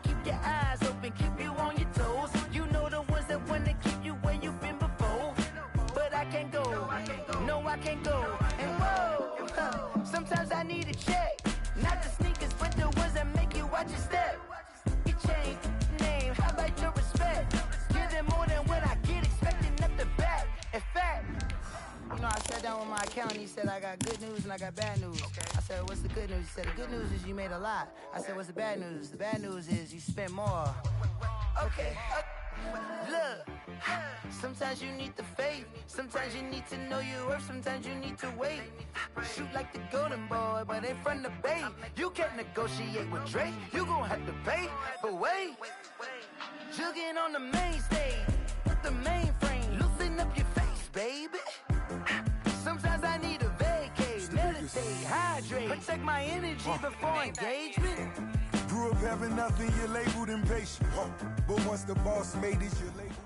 keep your eyes open, keep you on your toes. You know the ones that want to keep you where you've been before. But I can't go, no, I can't go. And whoa, sometimes I need a check. Not the sneakers, but the ones that make you watch your step. You change name, how about your respect? Give them more than what I get, expecting up the back. In fact, you know, I sat down with my accountant. He said, I got good news and I got bad news. I said, what's the good news? He said, the good news is you made a lot. I said, what's the bad news? The bad news is you spent more. Okay. Look, sometimes you need the faith. Sometimes you need to know your worth. Sometimes you need to wait. Shoot like the golden boy, but in front of the bay. You can't negotiate with Drake. You gon' have to pay. But wait, jugging on the main stage with the mainframe. Loosen up your face, baby. Sometimes I need a vacate, meditate, hydrate, protect my energy before engagement. Grew up having nothing, you're labeled impatient. But once the boss made it, you're labeled.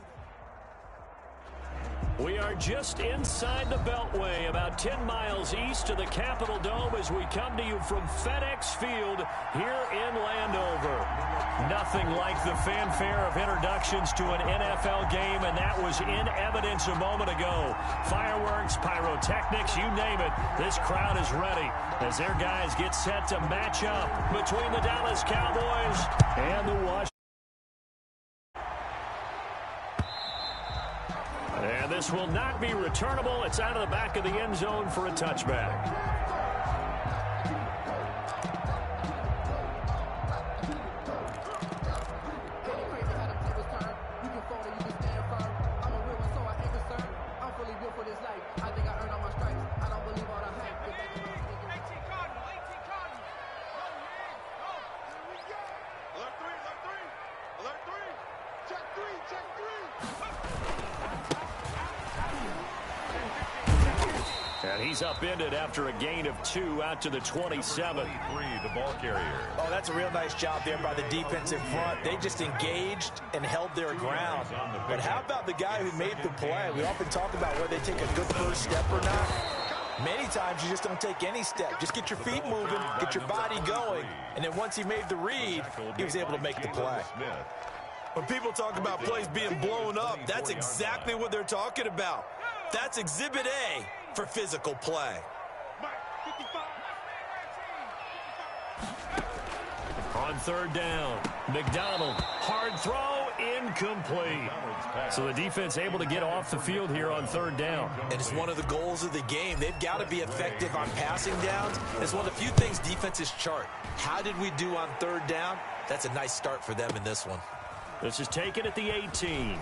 We are just inside the Beltway, about 10 miles east of the Capitol Dome as we come to you from FedEx Field here in Landover. Nothing like the fanfare of introductions to an NFL game, and that was in evidence a moment ago. Fireworks, pyrotechnics, you name it. This crowd is ready as their guys get set to match up between the Dallas Cowboys and the Washington. And this will not be returnable. It's out of the back of the end zone for a touchback. And he's upended after a gain of 2 out to the 27. The ball carrier. Oh, that's a real nice job there by the defensive front. They just engaged and held their ground. But how about the guy who made the play? We often talk about whether they take a good first step or not. Many times you just don't take any step. Just get your feet moving, get your body going. And then once he made the read, he was able to make the play. When people talk about plays being blown up, that's exactly what they're talking about. That's Exhibit A for physical play. On third down, McDonald, hard throw, incomplete. So the defense able to get off the field here on third down. And it's one of the goals of the game. They've got to be effective on passing downs. It's one of the few things defenses chart. How did we do on third down? That's a nice start for them in this one. This is taken at the 18.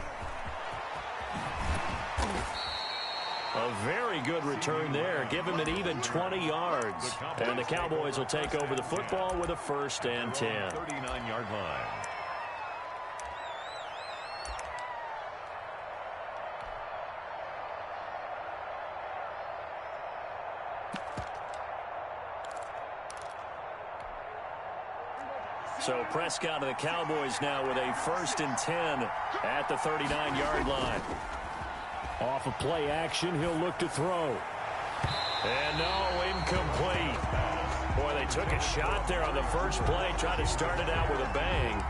A very good return there. Give him an even 20 yards. And the Cowboys will take over the football with a 1st and 10. 39-yard line. So Prescott of the Cowboys now with a 1st and 10 at the 39-yard line. Off of play action, he'll look to throw. And no, incomplete. Boy, they took a shot there on the first play, tried to start it out with a bang,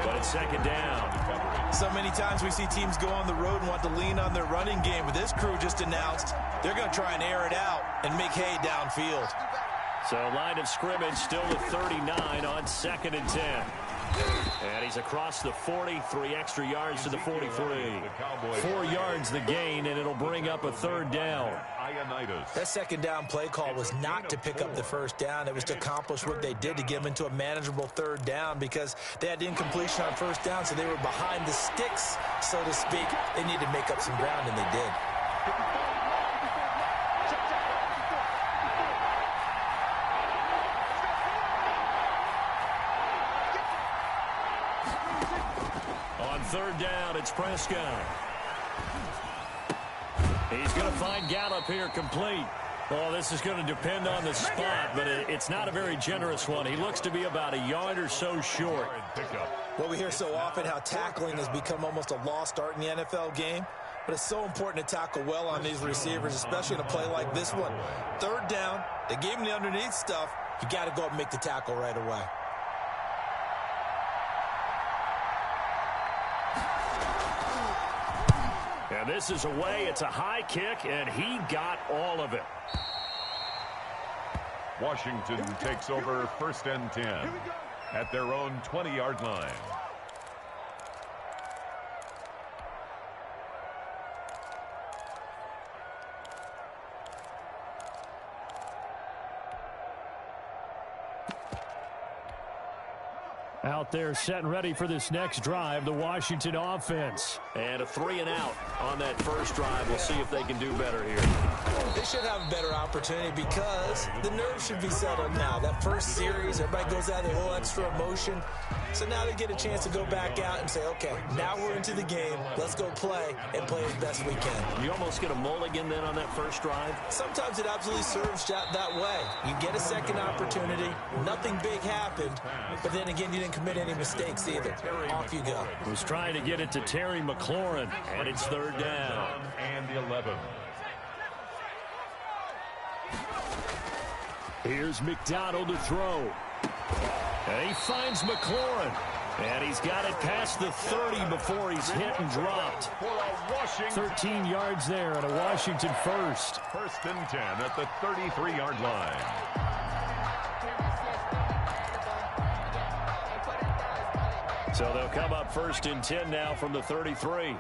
but it's second down. So many times we see teams go on the road and want to lean on their running game, but this crew just announced they're going to try and air it out and make hay downfield. So line of scrimmage still at 39 on 2nd and 10. And he's across the 40, 3 extra yards to the 43. 4 yards the gain, and it'll bring up a 3rd down. That second down play call was not to pick up the 1st down. It was to accomplish what they did to get them into a manageable 3rd down because they had incompletion on 1st down, so they were behind the sticks, so to speak. They needed to make up some ground, and they did. On 3rd down, it's Prescott. He's going to find Gallup here complete. Well, this is going to depend on the spot, but it's not a very generous one. He looks to be about a yard or so short. Well, we hear so often how tackling has become almost a lost art in the NFL game, but it's so important to tackle well on these receivers, especially in a play like this one. 3rd down, they gave him the underneath stuff. You got to go up and make the tackle right away. And this is away. It's a high kick, and he got all of it. Washington takes over 1st and 10 at their own 20-yard line. Out there set and ready for this next drive, the Washington offense. And a 3 and out on that first drive. We'll see if they can do better here. They should have a better opportunity because the nerves should be settled now. That first series, everybody goes out, a little extra emotion. So now they get a chance to go back out and say, okay, now we're into the game. Let's go play and play as best we can. You almost get a mulligan then on that first drive? Sometimes it absolutely serves that way. You get a second opportunity. Nothing big happened. But then again, you didn't commit any mistakes either. Off you go. Was trying to get it to Terry McLaurin, and it's 3rd down. And 11. Here's McDonald to throw. And he finds McLaurin. And he's got it past the 30 before he's hit and dropped. 13 yards there and a Washington first. 1st and 10 at the 33-yard line. So they'll come up 1st and 10 now from the 33.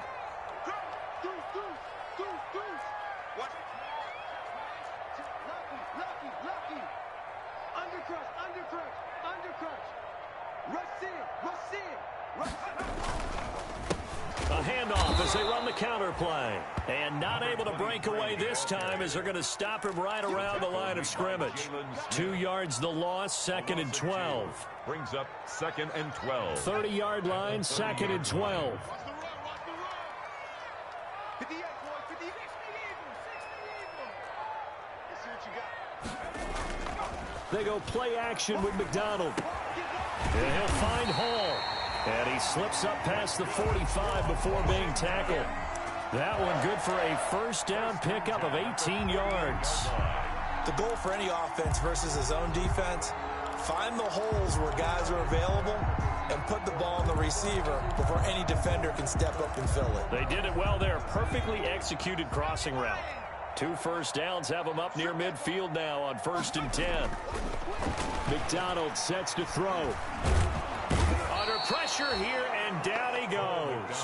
A handoff as they run the counter play. And not able to break away this time as they're going to stop him right around the line of scrimmage. 2 yards the loss, 2nd and 12. Brings up 2nd and 12. 30-yard line, 2nd and 12. They go play action with McDonald. And he'll find Hall. And he slips up past the 45 before being tackled. That one good for a first down pickup of 18 yards. The goal for any offense versus his own defense, find the holes where guys are available and put the ball on the receiver before any defender can step up and fill it. They did it well there. Perfectly executed crossing route. 2 first downs have them up near midfield now on 1st and 10. McDonald sets to throw. Under pressure here, and down he goes.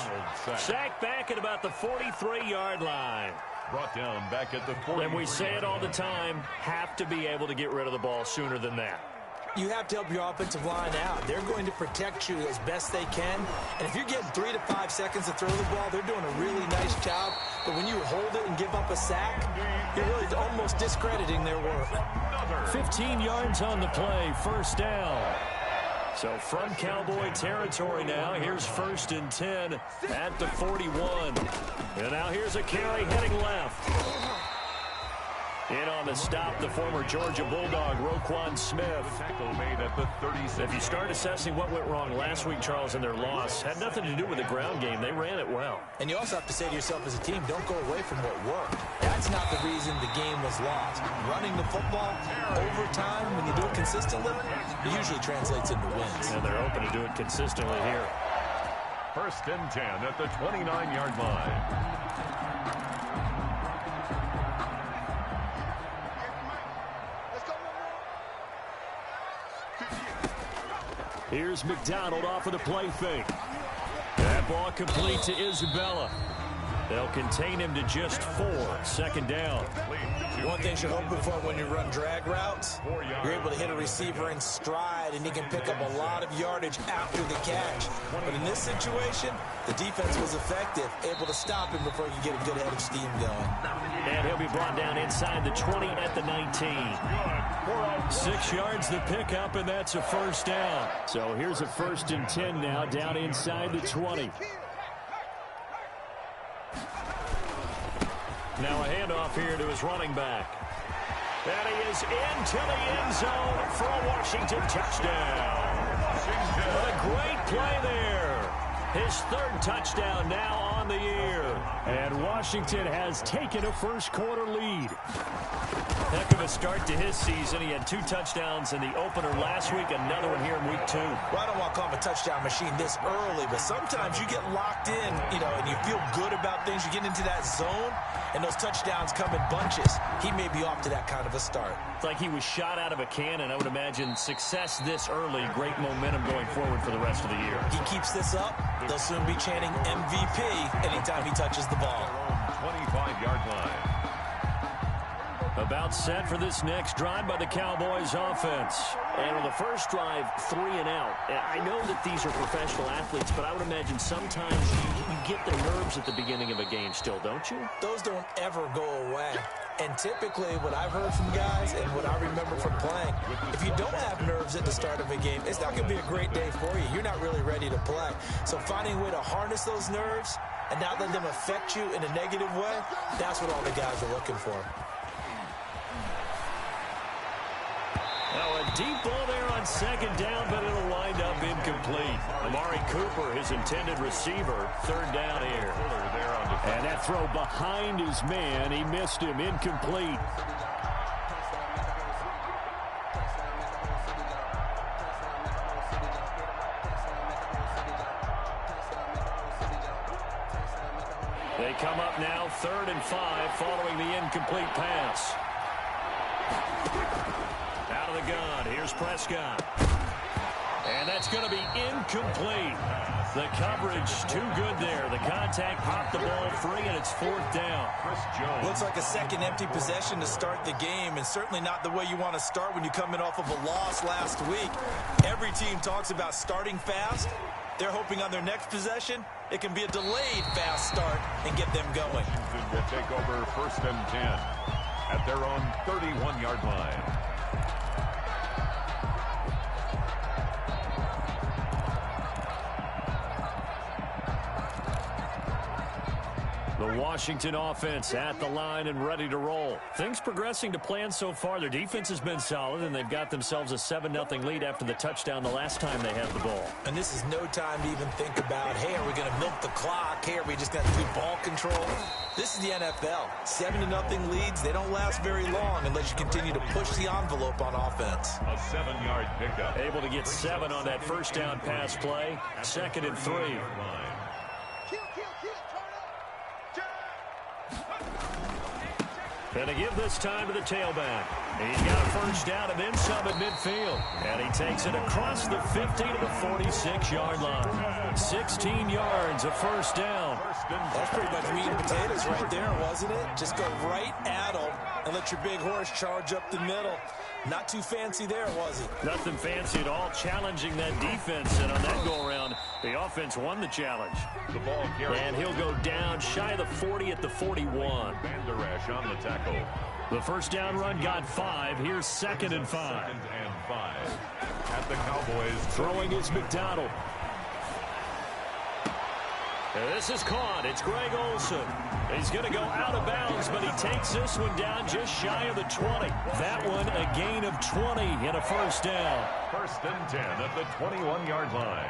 Sacked back at about the 43-yard line. Brought down back at the 40. And we say it all the time, have to be able to get rid of the ball sooner than that. You have to help your offensive line out. They're going to protect you as best they can. And if you're getting 3 to 5 seconds to throw the ball, they're doing a really nice job. But when you hold it and give up a sack, you're really almost discrediting their work. 15 yards on the play, first down. So from Cowboy territory now, here's 1st and 10 at the 41. And now here's a carry heading left. In on the stop, the former Georgia Bulldog, Roquan Smith. Tackle made at the 36. If you start assessing what went wrong last week, Charles, in their loss, had nothing to do with the ground game. They ran it well. And you also have to say to yourself as a team, don't go away from what worked. That's not the reason the game was lost. Running the football over time, when you do it consistently, it usually translates into wins. And they're open to do it consistently here. 1st and 10 at the 29-yard line. Here's McDonald off of the play fake. That ball complete to Isabella. They'll contain him to just 4. 2nd down. One thing you're hoping for when you run drag routes, you're able to hit a receiver in stride, and you can pick up a lot of yardage after the catch. But in this situation, the defense was effective, able to stop him before you get a good head of steam going. And he'll be brought down inside the 20 at the 19. 6 yards the pickup, and that's a first down. So here's a 1st and 10 now, down inside the 20. Now a handoff here to his running back. And he is into the end zone for a Washington touchdown. What a great play there. His third touchdown now on the year. And Washington has taken a first-quarter lead. Heck of a start to his season. He had 2 touchdowns in the opener last week, another one here in week 2. Well, I don't want to call him a touchdown machine this early, but sometimes you get locked in, and you feel good about things. You get into that zone, and those touchdowns come in bunches. He may be off to that kind of a start. It's like he was shot out of a cannon. I would imagine success this early, great momentum going forward for the rest of the year. He keeps this up, they'll soon be chanting MVP anytime he touches the ball. 25-yard line. About set for this next drive by the Cowboys offense. And on the first drive, 3 and out. I know that these are professional athletes, but I would imagine sometimes you get the nerves at the beginning of a game still, don't you? Those don't ever go away. And typically what I've heard from guys and what I remember from playing, if you don't have nerves at the start of a game, it's not going to be a great day for you. You're not really ready to play. So finding a way to harness those nerves and not let them affect you in a negative way, that's what all the guys are looking for. Now a deep ball there on second down, but it'll wind up incomplete. Amari Cooper, his intended receiver, third down here. And that throw behind his man, he missed him, incomplete. They come up now, 3rd and 5, following the incomplete pass. Out of the gun, here's Prescott. And that's going to be incomplete. The coverage too good there. The contact popped the ball free, and it's 4th down. Looks like a second empty possession to start the game, and certainly not the way you want to start when you come in off of a loss last week. Every team talks about starting fast. They're hoping on their next possession, it can be a delayed fast start and get them going. Will take over 1st and 10 at their own 31-yard line. The Washington offense at the line and ready to roll. Things progressing to plan so far. Their defense has been solid, and they've got themselves a 7-0 lead after the touchdown the last time they had the ball. And this is no time to even think about, hey, are we going to milk the clock? Hey, are we just going to do ball control? This is the NFL. 7-0 leads, they don't last very long unless you continue to push the envelope on offense. A 7-yard pickup. Able to get 7 on that first down pass play. 2nd and 3. And to give this time to the tailback. He's got a first down and then some at midfield. And he takes it across the 50 to the 46-yard line. 16 yards, a first down. That's pretty much meat and potatoes right there, wasn't it? Just go right at him and let your big horse charge up the middle. Not too fancy there, was it? Nothing fancy at all, challenging that defense. And on that go-around, the offense won the challenge. The ball carried. And he'll go down shy of the 40 at the 41. Van Der Esch on the tackle. The first down run got 5. Here's 2nd and 5. 2nd and 5 at the Cowboys. Throwing is McDonald. And this is caught. It's Greg Olsen. He's going to go out of bounds, but he takes this one down just shy of the 20. That one a gain of 20 and a first down. 1st and 10 at the 21-yard line.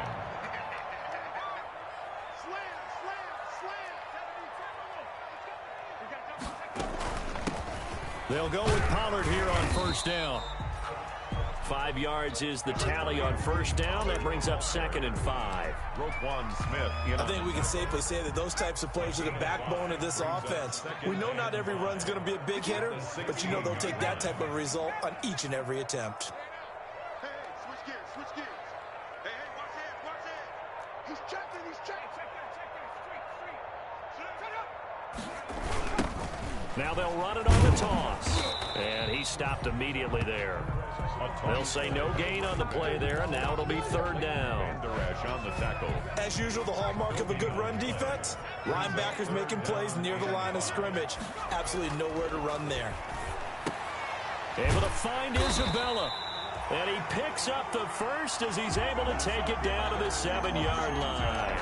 They'll go with Pollard here on first down. 5 yards is the tally on first down. That brings up 2nd and 5. Roquan Smith. I think we can safely say that those types of plays are the backbone of this offense. We know not every run's going to be a big hitter, but you know they'll take that type of result on each and every attempt. Hey, switch gears. Hey, watch it. He's checking. Now they'll run it on the toss. And he stopped immediately there. They'll say no gain on the play there, and now it'll be 3rd down. Van Der Esch on the tackle. As usual, the hallmark of a good run defense, linebackers making plays near the line of scrimmage. Absolutely nowhere to run there. Able to find Isabella. And he picks up the first as he's able to take it down to the 7-yard line.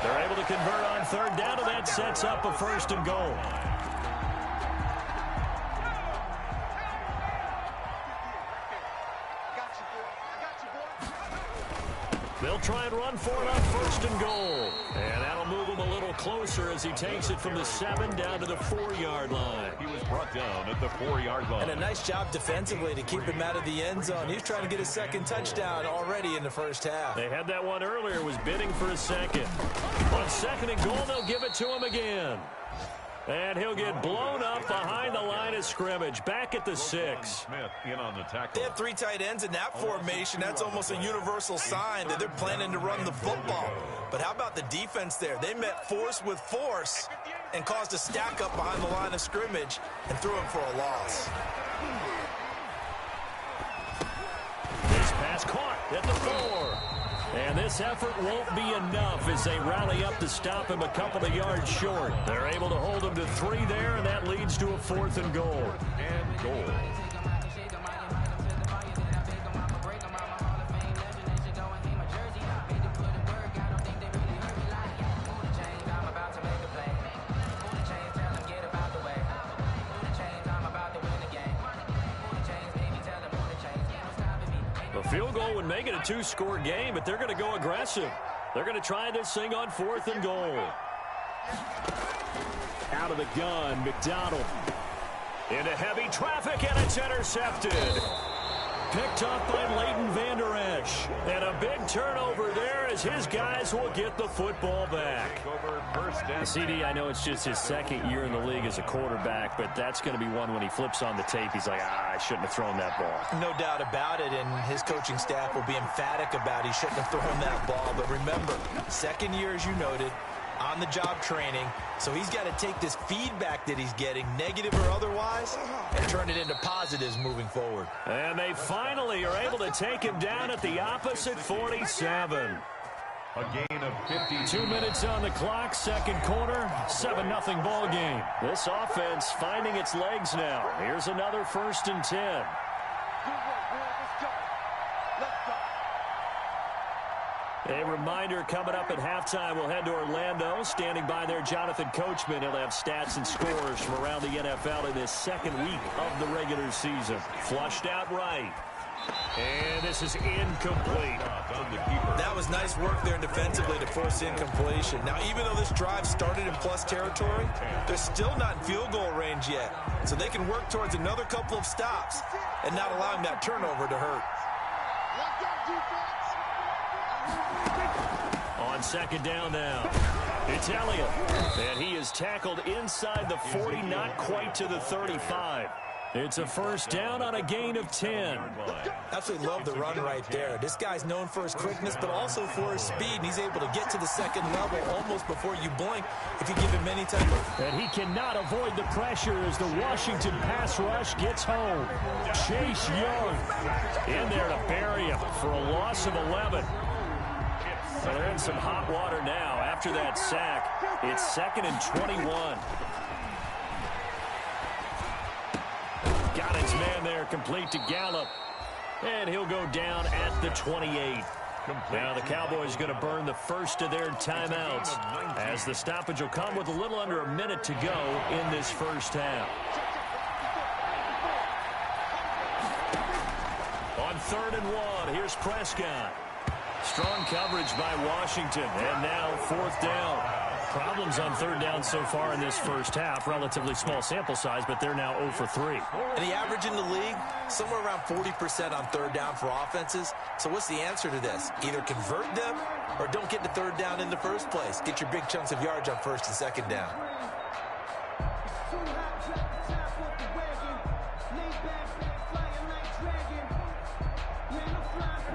They're able to convert on 3rd down, and that sets up a 1st and goal. They'll try and run for it on 1st and goal. And that'll move him a little closer as he takes it from the 7 down to the 4-yard line. He was brought down at the 4-yard line. And a nice job defensively to keep him out of the end zone. He's trying to get his second touchdown already in the first half. They had that one earlier, was bidding for a second. On 2nd and goal, they'll give it to him again. And he'll get blown up behind the line of scrimmage, back at the 6. Smith in on the tackle. They have 3 tight ends in that formation. That's almost a universal sign that they're planning to run the football. But how about the defense there? They met force with force and caused a stack up behind the line of scrimmage and threw him for a loss. This pass caught at the 4. And this effort won't be enough as they rally up to stop him a couple of yards short. They're able to hold him to 3 there, and that leads to a 4th and goal. And goal. Field goal would make it a 2-score game, but they're going to go aggressive. They're going to try this thing on 4th and goal. Out of the gun, McDonald. Into heavy traffic, and it's intercepted. Picked up by Leighton Vander Esch. And a big turnover there as his guys will get the football back. CD, I know it's just his 2nd year in the league as a quarterback, but that's going to be one when he flips on the tape. He's like, I shouldn't have thrown that ball. No doubt about it, and his coaching staff will be emphatic about he shouldn't have thrown that ball. But remember, 2nd year, as you noted, on-the-job training, so he's got to take this feedback that he's getting, negative or otherwise, and turn it into positives moving forward. And they finally are able to take him down at the opposite 47. A gain of 50. 2 minutes on the clock, 2nd quarter, 7-0 ball game. This offense finding its legs now. Here's another 1st and 10. A reminder coming up at halftime, we'll head to Orlando. Standing by there, Jonathan Coachman. He'll have stats and scores from around the NFL in this 2nd week of the regular season. Flushed out right. And this is incomplete. That was nice work there defensively to force incompletion. Now, even though this drive started in plus territory, they're still not in field goal range yet. So they can work towards another couple of stops and not allowing that turnover to hurt. On 2nd down now, it's Elliott. And he is tackled inside the 40, not quite to the 35. It's a 1st down on a gain of 10. Absolutely love the run right there. This guy's known for his quickness, but also for his speed. And he's able to get to the 2nd level almost before you blink if you give him any time. And he cannot avoid the pressure as the Washington pass rush gets home. Chase Young in there to bury him for a loss of 11. So they're in some hot water now after that sack. It's 2nd and 21. Got his man there, complete to Gallup. And he'll go down at the 28. Now the Cowboys going to burn the first of their timeouts as the stoppage will come with a little under a minute to go in this first half. On 3rd and 1, here's Prescott. Strong coverage by Washington, and now 4th down. Problems on 3rd down so far in this first half. Relatively small sample size, but they're now 0 for 3. And the average in the league, somewhere around 40% on 3rd down for offenses. So what's the answer to this? Either convert them or don't get to 3rd down in the first place. Get your big chunks of yards on 1st and 2nd down.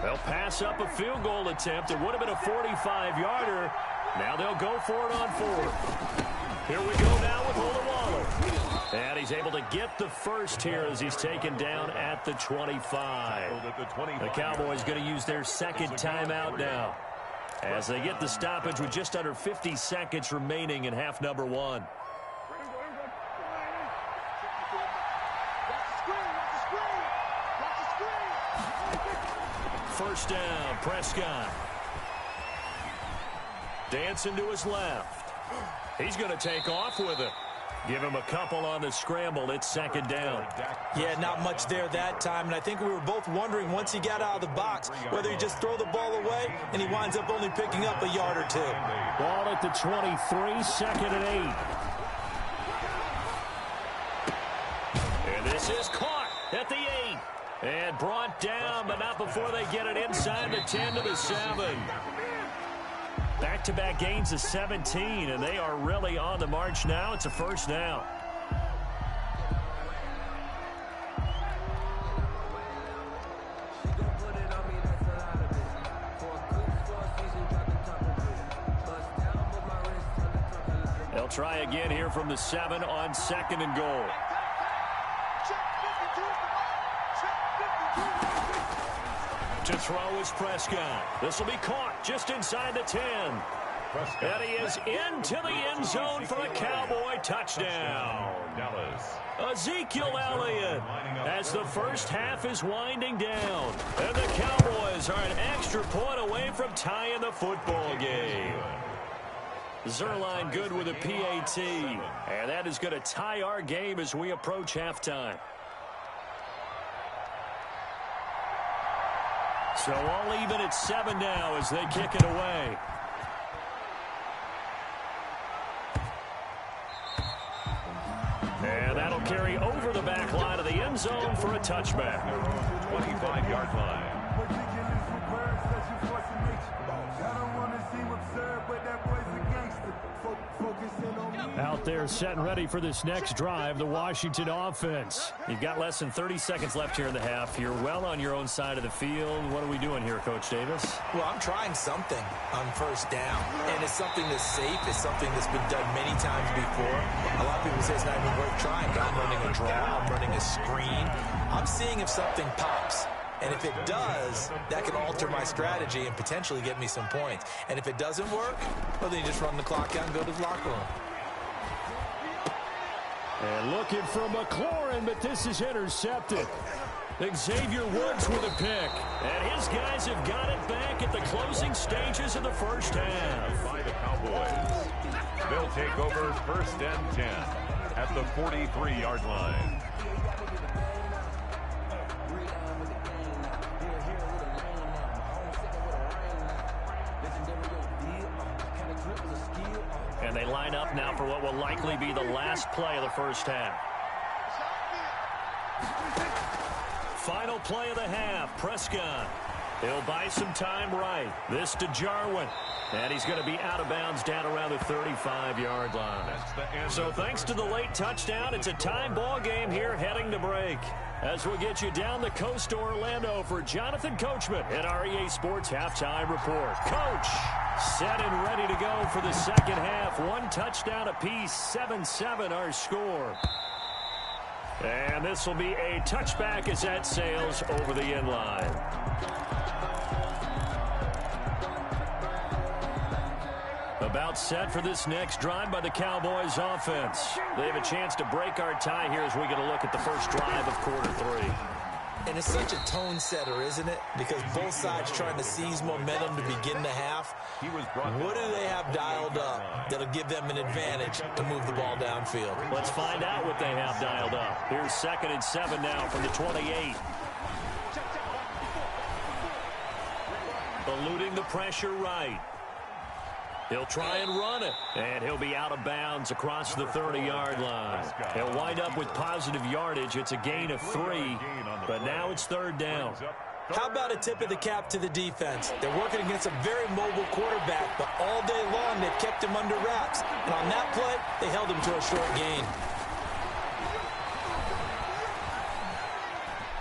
They'll pass up a field goal attempt. It would have been a 45-yarder. Now they'll go for it on 4th. Here we go now with Olawale. And he's able to get the first here as he's taken down at the 25. The Cowboys going to use their 2nd timeout now as they get the stoppage with just under 50 seconds remaining in half number 1. First down, Prescott. Dancing to his left. He's going to take off with it. Give him a couple on the scramble. It's second down. Yeah, not much there that time, and I think we were both wondering once he got out of the box whether he just throw the ball away, and he winds up only picking up a yard or two. Ball at the 23, second and 8. And this is caught at the 8. And brought down, but not before they get it inside the 10 to the 7. Back-to-back gains of 17, and they are really on the march now. It's a first down. They'll try again here from the 7 on second and goal. To throw is Prescott. This will be caught just inside the 10. And he is into the end zone for a Cowboy touchdown. Ezekiel Elliott as the first half is winding down. And the Cowboys are an extra point away from tying the football game. Zerline good with a PAT. And that is going to tie our game as we approach halftime. So all even at 7 now as they kick it away. And that'll carry over the back line of the end zone for a touchback. 25-yard line. Out there set and ready for this next drive, the Washington offense. You've got less than 30 seconds left here in the half. You're well on your own side of the field. What are we doing here, Coach Davis? Well, I'm trying something on first down, and it's something that's safe. It's something that's been done many times before. A lot of people say it's not even worth trying, but I'm running a draw. I'm running a screen. I'm seeing if something pops. And if it does, that can alter my strategy and potentially get me some points. And if it doesn't work, well, then you just run the clock out and go to the locker room. And looking for McLaurin, but this is intercepted. Xavier Woods with a pick. And his guys have got it back at the closing stages of the first half. By the Cowboys. They'll take over first and 10 at the 43-yard line. And they line up now for what will likely be the last play of the first half. Final play of the half, Prescott. He'll buy some time right. This to Jarwin. And he's going to be out of bounds down around the 35-yard line. So thanks to the late touchdown, it's a time ball game here heading to break. As we'll get you down the coast to Orlando for Jonathan Coachman at REA Sports Halftime Report. Coach, set and ready to go for the second half. One touchdown apiece, 7-7 our score. And this will be a touchback as that sails over the end line. About set for this next drive by the Cowboys offense. They have a chance to break our tie here as we get a look at the first drive of quarter 3. And it's such a tone setter, isn't it? Because both sides trying to seize momentum to begin the half. What do they have dialed up that'll give them an advantage to move the ball downfield? Let's find out what they have dialed up. Here's 2nd and 7 now from the 28. Eluding the pressure right. He'll try and run it, and he'll be out of bounds across the 30-yard line. He'll wind up with positive yardage. It's a gain of 3, but now it's 3rd down. How about a tip of the cap to the defense? They're working against a very mobile quarterback, but all day long they've kept him under wraps. And on that play, they held him to a short gain.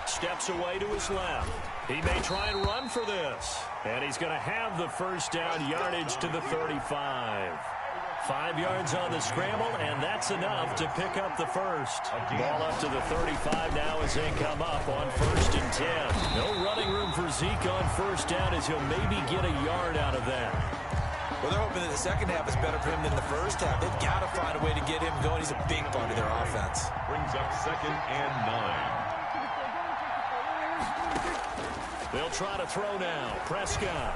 Steps away to his left. He may try and run for this. And he's going to have the first down, yardage to the 35. 5 yards on the scramble, and that's enough to pick up the first. Ball up to the 35 now as they come up on 1st and 10. No running room for Zeke on first down as he'll maybe get a yard out of that. Well, they're hoping that the second half is better for him than the first half. They've got to find a way to get him going. He's a big part of their offense. Brings up 2nd and 9. They'll try to throw now. Prescott.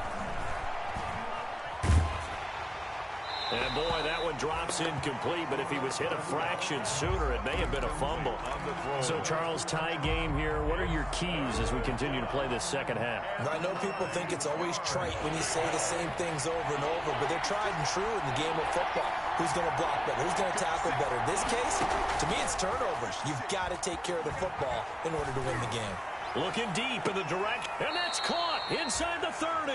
And, boy, that one drops incomplete, but if he was hit a fraction sooner, it may have been a fumble. So, Charles, tie game here. What are your keys as we continue to play this second half? I know people think it's always trite when you say the same things over and over, but they're tried and true in the game of football. Who's going to block better? Who's going to tackle better? In this case, to me, it's turnovers. You've got to take care of the football in order to win the game. Looking deep in the direct, and that's caught inside the 30.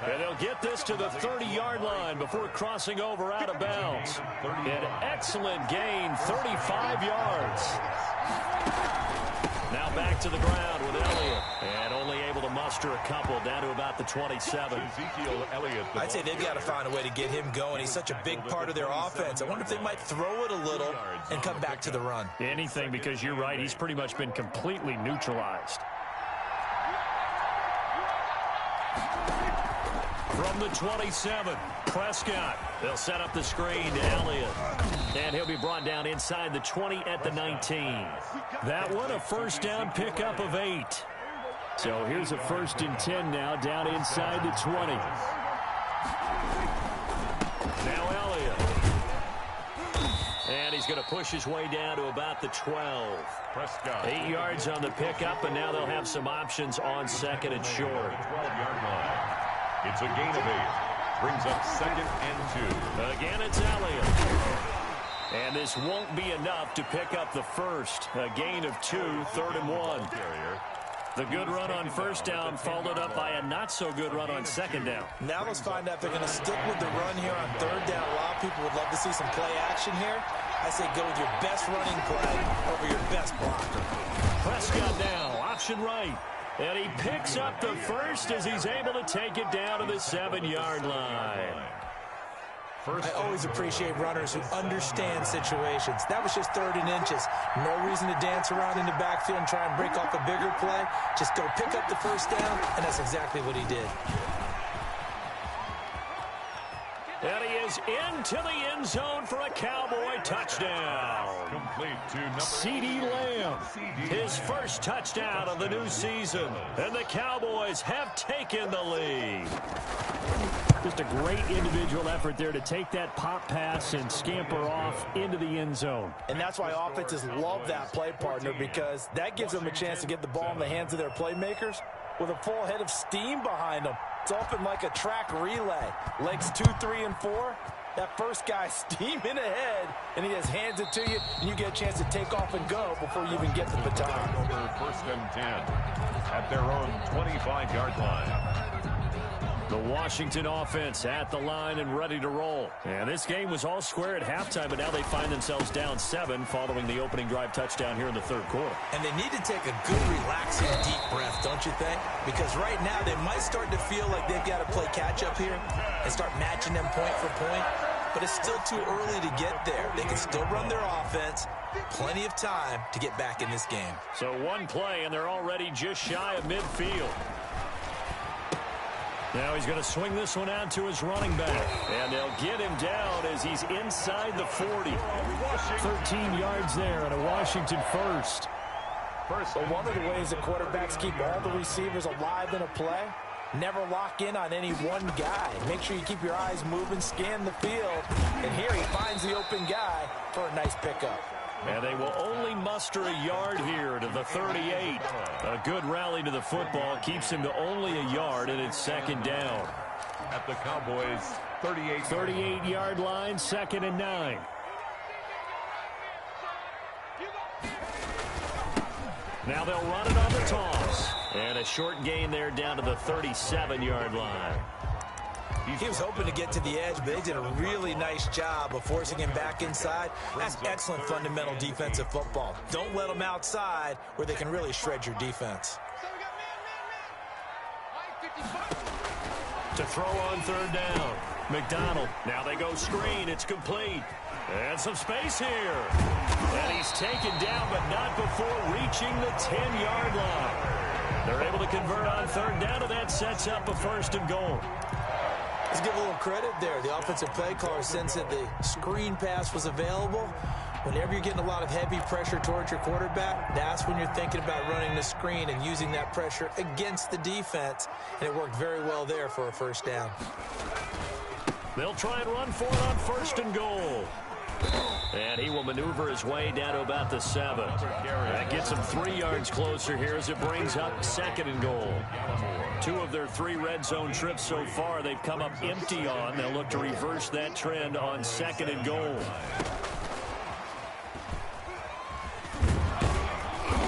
And they'll get this to the 30-yard line before crossing over out of bounds. An excellent gain, 35 yards. Now back to the ground with Elliott. And only able to muster a couple down to about the 27. Ezekiel Elliott. I'd say they've got to find a way to get him going. He's such a big part of their offense. I wonder if they might throw it a little and come back to the run. Anything, because you're right. He's pretty much been completely neutralized. From the 27, Prescott. They'll set up the screen to Elliott. And he'll be brought down inside the 20 at the 19. That one, a first down pickup of 8. So here's a 1st and 10 now, down inside the 20. Now Elliott. And he's going to push his way down to about the 12. Prescott. 8 yards on the pickup, and now they'll have some options on 2nd and short. 12-yard line. It's a gain of 8. Brings up 2nd and 2. Again, it's Elliott. And this won't be enough to pick up the first. A gain of 2, 3rd and 1. The good run on first down followed up by a not-so-good run on 2nd down. Now let's find out if they're going to stick with the run here on 3rd down. A lot of people would love to see some play action here. I say go with your best running play over your best blocker. Prescott now, option right. And he picks up the first as he's able to take it down to the 7-yard line. I always appreciate runners who understand situations. That was just 3rd and inches. No reason to dance around in the backfield and try and break off a bigger play. Just go pick up the first down, and that's exactly what he did. And he is into the end zone for a Cowboy touchdown. Complete to number CeeDee Lamb, his first touchdown of the new season. And the Cowboys have taken the lead. Just a great individual effort there to take that pop pass and scamper off into the end zone. And that's why offenses love that play partner, because that gives them a chance to get the ball in the hands of their playmakers with a full head of steam behind them. It's open like a track relay. Legs 2, 3, and 4. That first guy steaming ahead, and he just hands it to you, and you get a chance to take off and go before you even get the baton. over 1st and 10 at their own 25-yard line. The Washington offense at the line and ready to roll. And this game was all square at halftime, but now they find themselves down 7 following the opening drive touchdown here in the 3rd quarter. And they need to take a good, relaxing, deep breath, don't you think? Because right now they might start to feel like they've got to play catch-up here and start matching them point for point. But it's still too early to get there. They can still run their offense. Plenty of time to get back in this game. So one play, and they're already just shy of midfield. Now he's going to swing this one out to his running back. And they'll get him down as he's inside the 40. 13 yards there and a Washington first. But one of the ways that quarterbacks keep all the receivers alive in a play, never lock in on any one guy. Make sure you keep your eyes moving, scan the field. And here he finds the open guy for a nice pickup. And they will only muster a yard here to the 38. A good rally to the football keeps him to only a yard, and it's 2nd down. At the Cowboys' 38-yard line, 2nd and 9. Now they'll run it on the toss. And a short gain there down to the 37-yard line. He was hoping to get to the edge, but they did a really nice job of forcing him back inside. That's excellent fundamental defensive football. Don't let them outside where they can really shred your defense. To throw on 3rd down. McDonald. Now they go screen. It's complete. And some space here. And he's taken down, but not before reaching the 10-yard line. They're able to convert on 3rd down, and that sets up a 1st and goal. Let's give a little credit there. The offensive play caller sensed that the screen pass was available. Whenever you're getting a lot of heavy pressure towards your quarterback, that's when you're thinking about running the screen and using that pressure against the defense. And it worked very well there for a 1st down. They'll try and run for it on 1st and goal. And he will maneuver his way down to about the 7. That gets him 3 yards closer here as it brings up 2nd and goal. 2 of their 3 red zone trips so far they've come up empty on. They'll look to reverse that trend on 2nd and goal.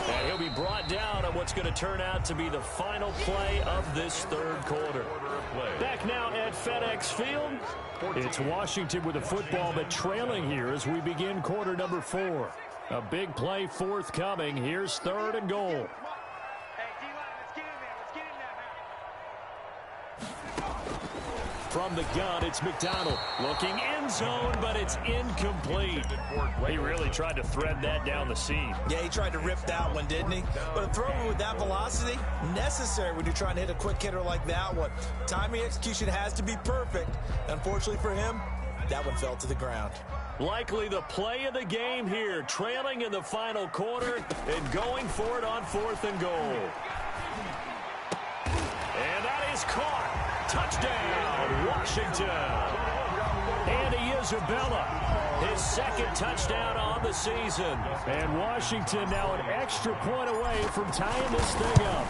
And he'll be brought down on what's going to turn out to be the final play of this 3rd quarter. Back now at FedEx Field. It's Washington with the football, but trailing here as we begin quarter number 4. A big play forthcoming. Here's 3rd and goal. From the gun, it's McDonald looking end zone, but it's incomplete. He really tried to thread that down the seam. Yeah, he tried to rip that one, didn't he? But a throw with that velocity, necessary when you're trying to hit a quick hitter like that one. Timing execution has to be perfect. Unfortunately for him, that one fell to the ground. Likely the play of the game here, trailing in the final quarter and going for it on 4th and goal. And that is caught. Touchdown, Washington. Andy Isabella, his 2nd touchdown on the season. And Washington now an extra point away from tying this thing up.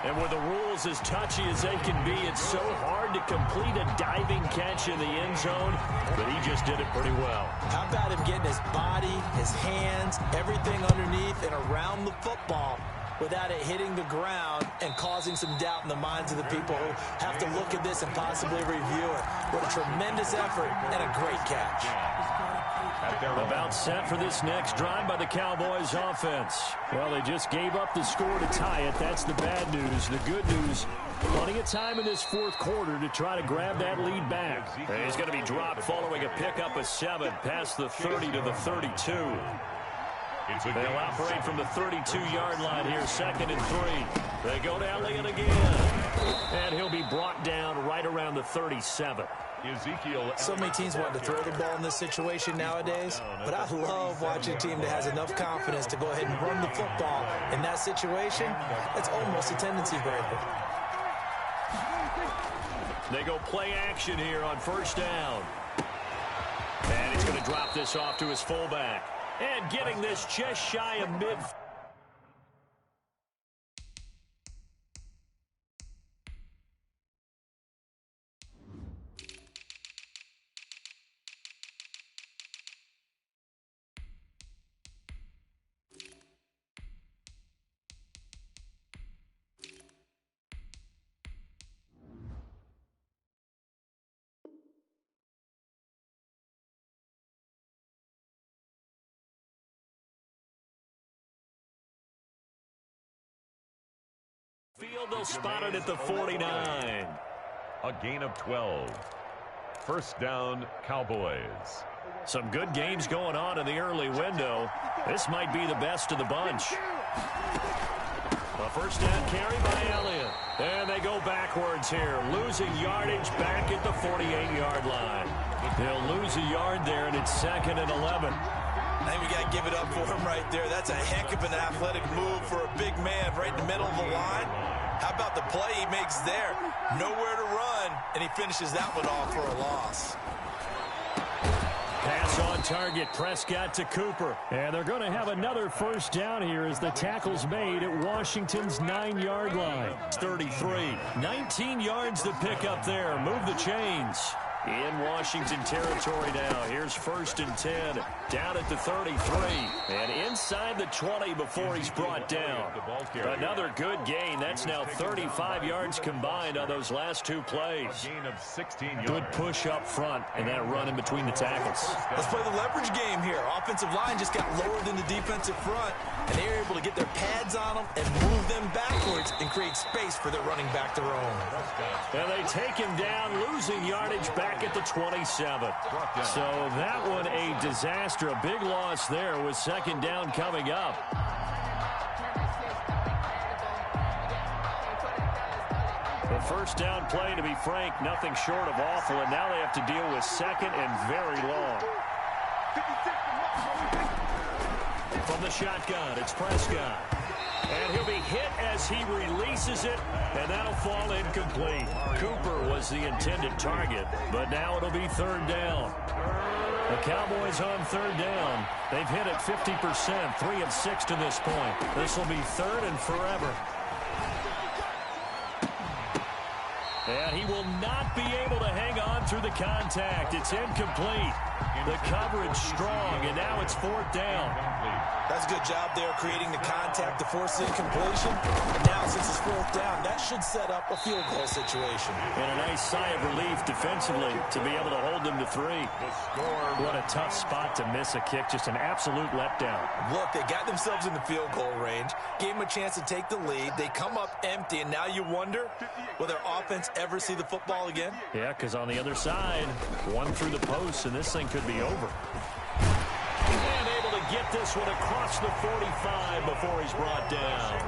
And with the rules as touchy as they can be, it's so hard to complete a diving catch in the end zone, but he just did it pretty well. How about him getting his body, his hands, everything underneath and around the football without it hitting the ground and causing some doubt in the minds of the people who have to look at this and possibly review it. What a tremendous effort and a great catch. About set for this next drive by the Cowboys offense. Well, they just gave up the score to tie it. That's the bad news. The good news, plenty of time in this 4th quarter to try to grab that lead back. And he's going to be dropped following a pickup of 7 past the 30 to the 32. They'll operate from the 32-yard line here, 2nd and 3. They go to Elliott again. And he'll be brought down right around the 37. So many teams want to throw the ball in this situation nowadays, but I love watching a team that has enough confidence to go ahead and run the football. In that situation, it's almost a tendency breaker. They go play action here on 1st down. And he's going to drop this off to his fullback. And getting this just shy of mid. Field, they'll spot it at the 49. A gain of 12. 1st down, Cowboys. Some good games going on in the early window. This might be the best of the bunch. A 1st down carry by Elliott. And they go backwards here, losing yardage back at the 48-yard line. They'll lose a yard there, and it's 2nd and 11. I think we got to give it up for him right there. That's a heck of an athletic move for a big man right in the middle of the line. How about the play he makes there? Nowhere to run, and he finishes that one off for a loss. Pass on target, Prescott to Cooper. And they're going to have another 1st down here as the tackle's made at Washington's 9-yard line. It's 33. 19 yards to pick up there. Move the chains. In Washington territory now. Here's 1st and 10. Down at the 33. And inside the 20 before he's brought down. Another good gain. That's now 35 yards combined on those last 2 plays. Good push up front and that run in between the tackles. Let's play the leverage game here. Offensive line just got lower than the defensive front, and they were able to get their pads on them and move them backwards and create space for their running back to roam. And they take him down, losing yardage back at the 27. So that one a disaster. A big loss there with 2nd down coming up. The 1st down play, to be frank, nothing short of awful, and now they have to deal with 2nd and very long. From the shotgun, it's Prescott. And he'll be hit as he releases it, and that'll fall incomplete. Cooper was the intended target, but now it'll be third down. The Cowboys on third down. They've hit it 50%, 3 of 6 to this point. This will be third and forever. And he will not be able to hang on through the contact. It's incomplete. The coverage strong, and now it's fourth down. That's a good job there creating the contact to force the incompletion. And now since it's fourth down, that should set up a field goal situation. And a nice sigh of relief defensively to be able to hold them to 3. What a tough spot to miss a kick. Just an absolute letdown. Look, they got themselves in the field goal range, gave them a chance to take the lead. They come up empty, and now you wonder, will their offense ever see the football again? Yeah, because on the other side, one through the post, and this thing could be over. And able to get this one across the 45 before he's brought down.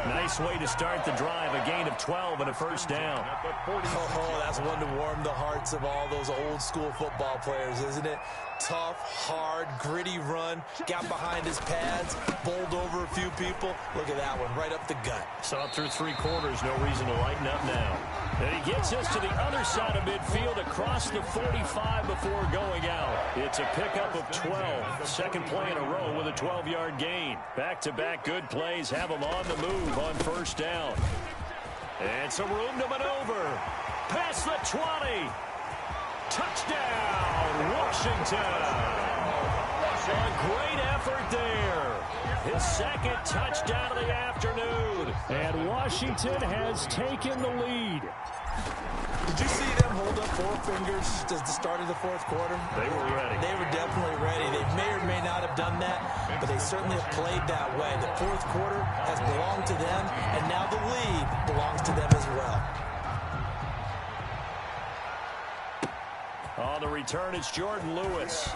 Nice way to start the drive. A gain of 12 and a first down. Oh, that's one to warm the hearts of all those old school football players, isn't it? Tough, hard, gritty run. Got behind his pads, bowled over a few people. Look at that one, right up the gut. Saw it through 3 quarters. No reason to lighten up now. And he gets us to the other side of midfield across the 45 before going out. It's a pickup of 12. Second play in a row with a 12-yard gain. Back-to-back good plays have him on the move on first down. And some room to maneuver. Past the 20. Touchdown, Washington. A great effort there. His second touchdown of the afternoon. And Washington has taken the lead. Did you see them hold up 4 fingers at the start of the fourth quarter? They were ready. They were definitely ready. They may or may not have done that, but they certainly have played that way. The fourth quarter has belonged to them, and now the lead belongs to them as well. On the return, it's Jordan Lewis.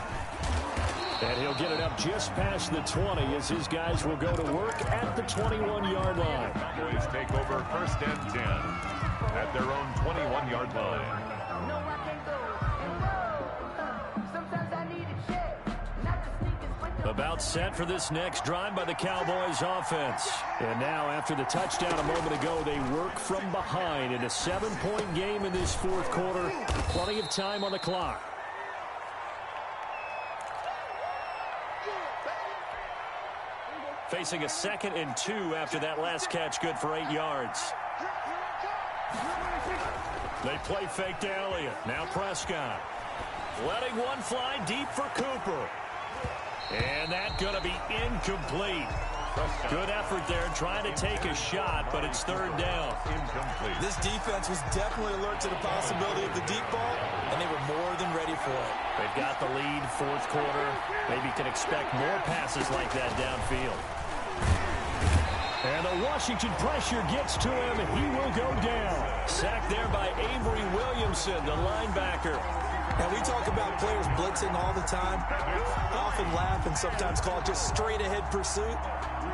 And he'll get it up just past the 20 as his guys will go to work at the 21-yard line. Cowboys take over first and 10 at their own 21-yard line. No, I can't go. Sometimes I need a check. Not to sneak and sprint the About set for this next drive by the Cowboys offense. And now after the touchdown a moment ago, they work from behind in a 7-point game in this fourth quarter. Plenty of time on the clock. Facing a 2nd and 2 after that last catch, good for 8 yards. They play fake to Elliott. Now Prescott. Letting one fly deep for Cooper. And that's going to be incomplete. Good effort there trying to take a shot, but it's third down. Incomplete. This defense was definitely alert to the possibility of the deep ball, and they were more than ready for it. They've got the lead, fourth quarter. Maybe can expect more passes like that downfield. And the Washington pressure gets to him, and he will go down. Sacked there by Avery Williamson, the linebacker. And we talk about players blitzing all the time. I often laugh and sometimes call it just straight-ahead pursuit.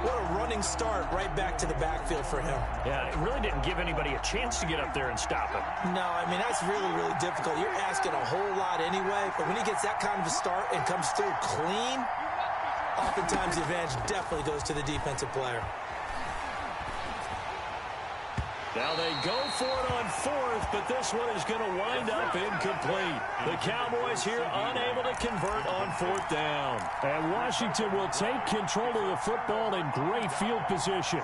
What a running start right back to the backfield for him. Yeah, it really didn't give anybody a chance to get up there and stop him. No, I mean, that's really, really difficult. You're asking a whole lot anyway, but when he gets that kind of a start and comes through clean, oftentimes the advantage definitely goes to the defensive player. Now they go for it on fourth, but this one is going to wind up incomplete. The Cowboys here unable to convert on fourth down. And Washington will take control of the football in great field position.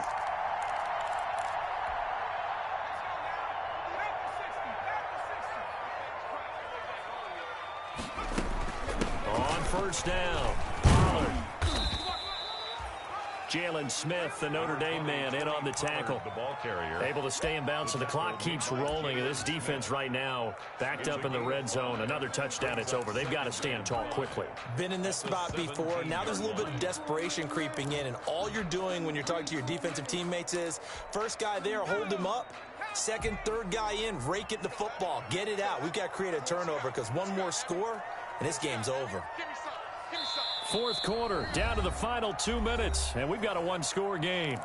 On first down, Pollard. Jalen Smith, the Notre Dame man, in on the tackle. The ball carrier. Able to stay in bounds, so the clock keeps rolling. And this defense right now backed up in the red zone. Another touchdown, it's over. They've got to stand tall quickly. Been in this spot before. Now there's a little bit of desperation creeping in. And all you're doing when you're talking to your defensive teammates is, first guy there, hold him up. Second, third guy in, rake it the football. Get it out. We've got to create a turnover because one more score, and this game's over. Fourth quarter, down to the final 2 minutes, and we've got a one-score game.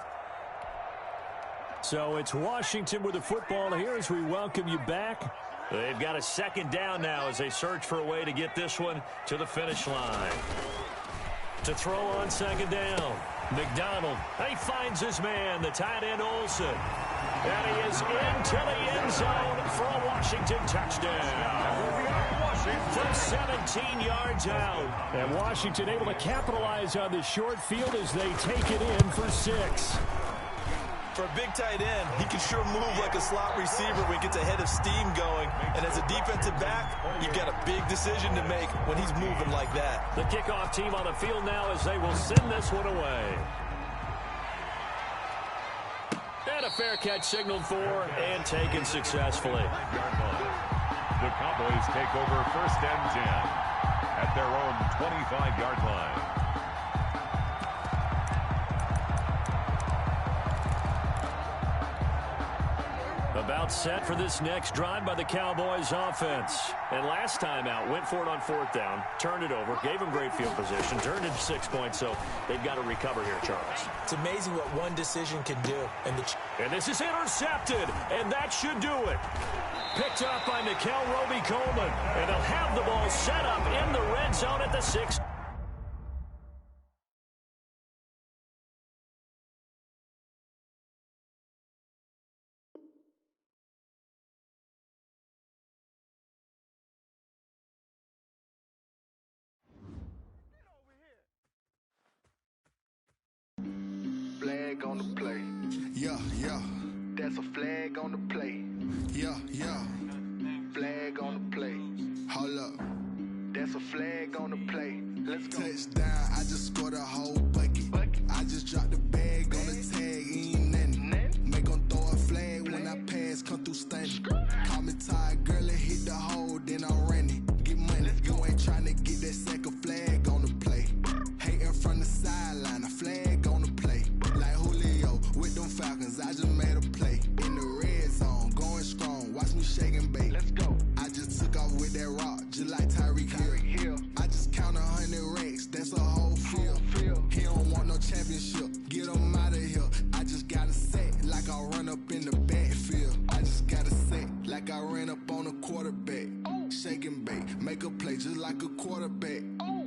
So it's Washington with the football here as we welcome you back. They've got a second down now as they search for a way to get this one to the finish line. To throw on second down, McDonald, he finds his man, the tight end Olsen. And he is into the end zone for a Washington touchdown. From 17 yards out. And Washington able to capitalize on the short field as they take it in for 6. For a big tight end, he can sure move like a slot receiver when he gets a head of steam going. And as a defensive back, you've got a big decision to make when he's moving like that. The kickoff team on the field now as they will send this one away. And a fair catch signaled for and taken successfully. The Cowboys take over 1st and 10 at their own 25-yard line. About set for this next drive by the Cowboys offense. And last time out, went for it on 4th down, turned it over, gave them great field position, turned it 6 points, so they've got to recover here, Charles. It's amazing what one decision can do. And this is intercepted, and that should do it. Picked up by Mikel Roby-Coleman, and they'll have the ball set up in the red zone at the 6. Flag on the play. Yeah, yeah. That's a flag on the play. Yeah, yeah. Flag on the play. Hold up. That's a flag on the play. Let's go. Touchdown, I just scored a whole bucket. I just dropped the bag on the tag, ain't nothing. Make them throw a flag when I pass, come through stunning. Call me tired, girl, and hit the hole, then I'm running. Get money, you ain't trying to get that second flag on the play. Hating from the sideline, a flag on the play. Like Julio with them Falcons, I just made a play. In the red zone, going strong, watch me shake and bake. Let's go. I just took off with that rock, just like Tyreek Hill. I just count 100 racks, that's a whole field. He don't want no championship, get him out of here. I just got to set like I run up in the backfield. I just got to set like I ran up on a quarterback. Shake and bake, make a play just like a quarterback.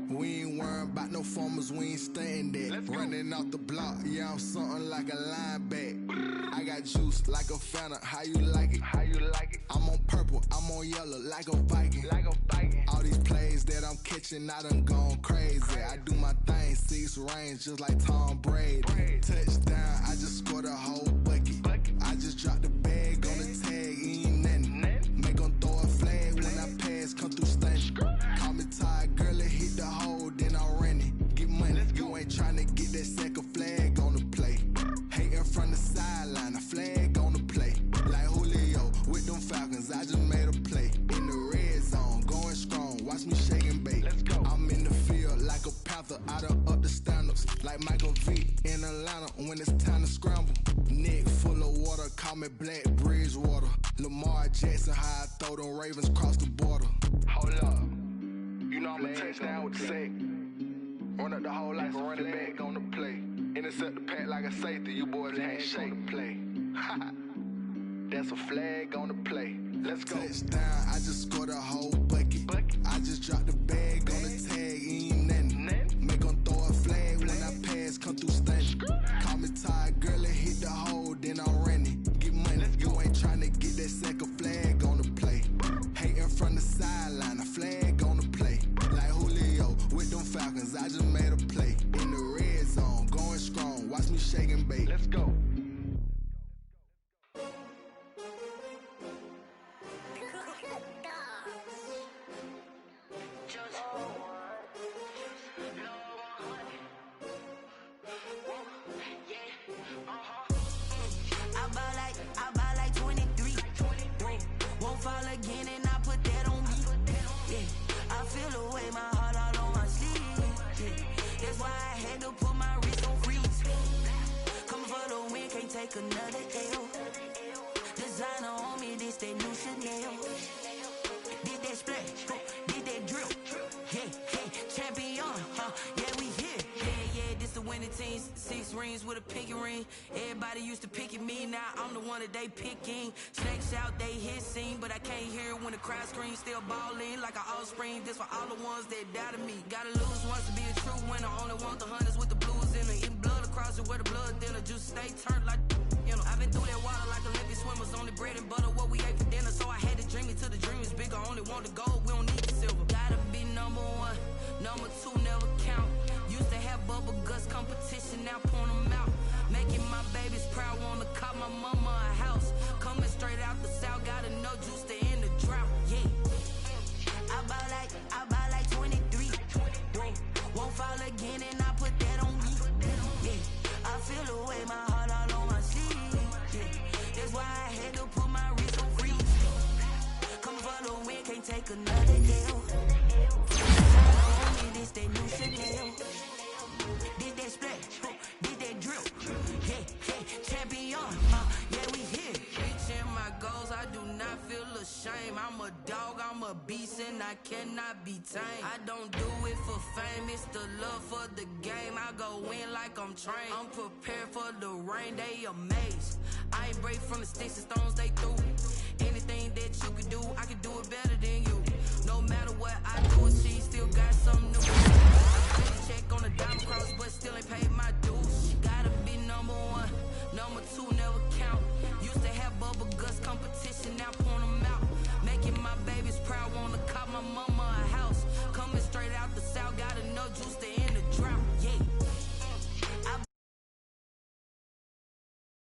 We ain't worrying about no formers, we ain't staying there. Running off the block, yeah, I'm something like a linebacker. I got juice like a Fanta, how you like it? How you like it? I'm on purple, I'm on yellow like a Viking. Like a Viking. All these plays that I'm catching, I done gone crazy. I do my thing, 6 range just like Tom Brady. Touchdown, I just scored a whole bucket. I just dropped the bag on the tag, ain't nothing. Make them throw a flag when I pass, come through stunning. Call me tired, girl, and hit the hole, then I'm running. Get money, you ain't trying to get that second flag on the play. Hating from the sideline, a flag on the play. Like Julio with them Falcons, I just made a play. In the red zone, going strong, watch me shake and bake. Let's go. I'm in the field like a Panther, I done up the standards. Like Michael V in Atlanta when it's time to scramble. Neck full of water, call me Black Bridgewater. Lamar Jackson, how I throw them Ravens cross the border. Hold up. You know I'm a touchdown with the sack. Run up the hole like a running back on the play. Intercept the pack like a safety. You boys can't shake the play. That's a flag on the play. Let's go. Touchdown, I just scored a whole bucket. I just dropped the bag on the tag, ain't nothing. Make them throw a flag when I pass, come through stunning. Call me tired, girl, and hit the hole, then I'm running. Get money, you ain't trying to get that second flag on the play. Hating from the sideline, a flag on the play. Like Julio with them Falcons, I just made a play. In the red zone, going strong, watch me shake and bake. Let's go. I buy like 23. Won't fall again and I put that on me. Yeah, I feel the way, my heart all on my sleeve. Yeah, that's why I had to put my wrist on freeze. Coming for the win, can't take another L. Designer on me, this that new Chanel. Did that splash, did that drip. Yeah, champion, yeah, we here. Yeah, this the winning team. 6 rings with a pinky ring. Everybody used to pick at me, now I'm the one that they picking. Snakes out, they hit scene, but I can't hear it when the crowd screams. Still balling like an offspring. This for all the ones that doubted me. Gotta lose once to be a true winner. Only want the hunters with the blues in the blood. cross it where the blood thinner. Juice stay turned like, you know. I've been through that water like Olympic swimmers. Only bread and butter, what we ate for dinner. So I had to dream it till the dream is bigger. Only want the gold, we don't need the silver. Gotta be number one, number two never count. Used to have bubble guts competition, now point them out. Making my babies proud, wanna cop my mama a house. Coming straight out the south, gotta know Juice to end the drought. Yeah. I buy like 23. Won't fall again and I put that on me. Yeah. I feel the way, my heart all on my sleeve. Yeah. That's why I had to put my wrist on freeze. Come for the win, can't take another L. This that new Chanel. Did that splash, did that drip. Yeah, champion, yeah, we here. Reaching my goals, I do not feel ashamed. I'm a dog, I'm a beast, and I cannot be tamed. I don't do it for fame, it's the love for the game. I go in like I'm trained. I'm prepared for the rain, they amazed. I ain't break from the sticks and stones they threw. Anything that you can do, I can do it better than you. No matter what I do, and she still got something new. I paid a check on the diamond cross, but still ain't paid my dues. Gotta be number one, number two never count. Used to have bubble guts competition, now point them out. Making my babies proud, wanna cop my mama a house. Coming straight out the south, gotta know Juice to